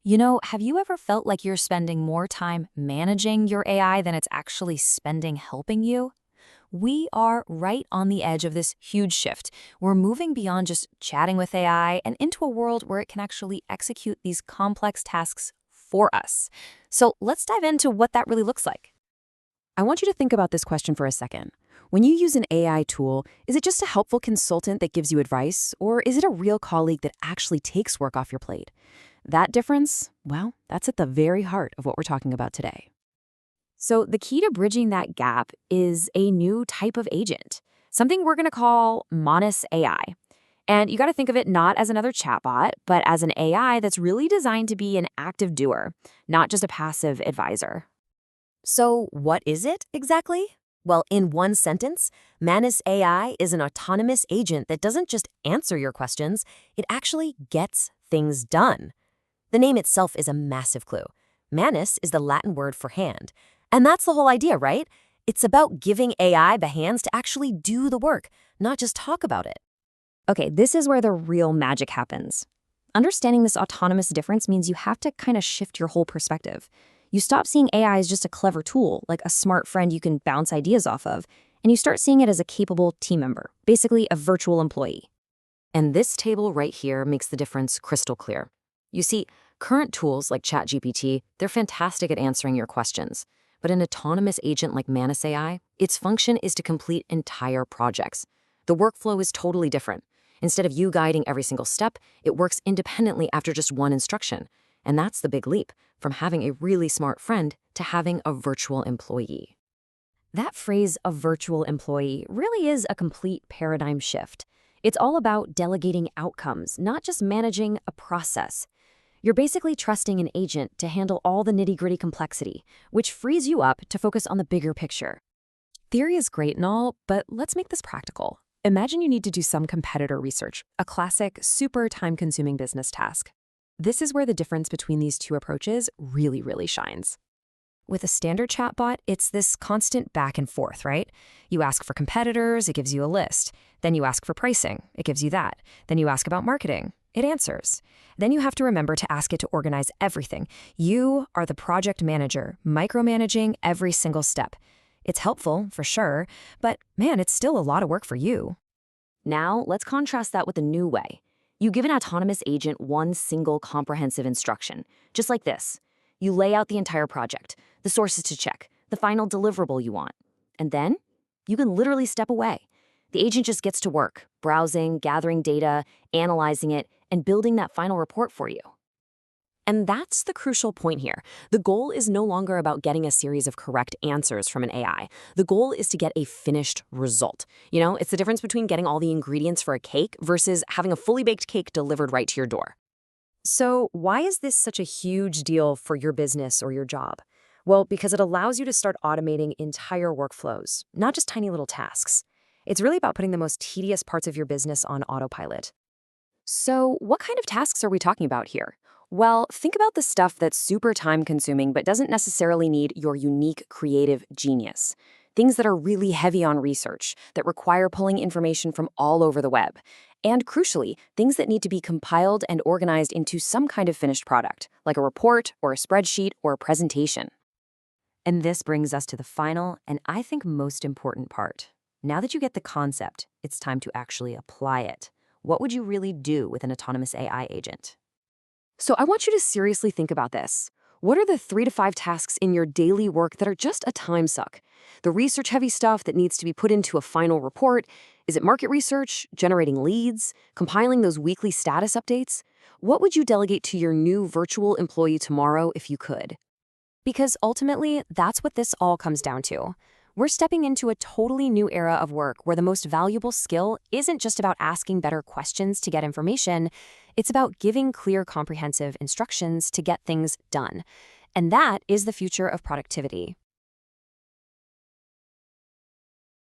Have you ever felt like you're spending more time managing your AI than it's actually spending helping you? We are right on the edge of this huge shift. We're moving beyond just chatting with AI and into a world where it can actually execute these complex tasks for us. So let's dive into what that really looks like. I want you to think about this question for a second. When you use an AI tool, is it just a helpful consultant that gives you advice, or is it a real colleague that actually takes work off your plate? That difference, well, that's at the very heart of what we're talking about today. So the key to bridging that gap is a new type of agent, something we're going to call Manus AI. And you got to think of it not as another chatbot, but as an AI that's really designed to be an active doer, not just a passive advisor. So what is it exactly? Well, in one sentence, Manus AI is an autonomous agent that doesn't just answer your questions, it actually gets things done. The name itself is a massive clue. Manus is the Latin word for hand. And that's the whole idea, right? It's about giving AI the hands to actually do the work, not just talk about it. Okay, this is where the real magic happens. Understanding this autonomous difference means you have to kind of shift your whole perspective. You stop seeing AI as just a clever tool, like a smart friend you can bounce ideas off of, and you start seeing it as a capable team member, basically a virtual employee. And this table right here makes the difference crystal clear. You see, current tools like ChatGPT, they're fantastic at answering your questions. But an autonomous agent like Manus AI, its function is to complete entire projects. The workflow is totally different. Instead of you guiding every single step, it works independently after just one instruction. And that's the big leap, from having a really smart friend to having a virtual employee. That phrase, a virtual employee, really is a complete paradigm shift. It's all about delegating outcomes, not just managing a process. You're basically trusting an agent to handle all the nitty-gritty complexity, which frees you up to focus on the bigger picture. Theory is great and all, but let's make this practical. Imagine you need to do some competitor research, a classic, super time-consuming business task. This is where the difference between these two approaches really shines. With a standard chatbot, it's this constant back and forth, right? You ask for competitors, it gives you a list. Then you ask for pricing, it gives you that. Then you ask about marketing, it answers. Then you have to remember to ask it to organize everything. You are the project manager, micromanaging every single step. It's helpful, for sure, but man, it's still a lot of work for you. Now, let's contrast that with a new way. You give an autonomous agent one single comprehensive instruction, just like this. You lay out the entire project, the sources to check, the final deliverable you want. And then you can literally step away. The agent just gets to work, browsing, gathering data, analyzing it, and building that final report for you. And that's the crucial point here. The goal is no longer about getting a series of correct answers from an AI. The goal is to get a finished result. It's the difference between getting all the ingredients for a cake versus having a fully baked cake delivered right to your door. So why is this such a huge deal for your business or your job? Well, because it allows you to start automating entire workflows, not just tiny little tasks. It's really about putting the most tedious parts of your business on autopilot. So what kind of tasks are we talking about here? Well, think about the stuff that's super time-consuming but doesn't necessarily need your unique creative genius. Things that are really heavy on research, that require pulling information from all over the web. And crucially, things that need to be compiled and organized into some kind of finished product, like a report or a spreadsheet or a presentation. And this brings us to the final and I think most important part. Now that you get the concept, it's time to actually apply it. What would you really do with an autonomous AI agent? So I want you to seriously think about this. What are the 3 to 5 tasks in your daily work that are just a time suck? The research-heavy stuff that needs to be put into a final report? Is it market research, generating leads, compiling those weekly status updates? What would you delegate to your new virtual employee tomorrow if you could? Because ultimately, that's what this all comes down to. We're stepping into a totally new era of work where the most valuable skill isn't just about asking better questions to get information, it's about giving clear, comprehensive instructions to get things done. And that is the future of productivity.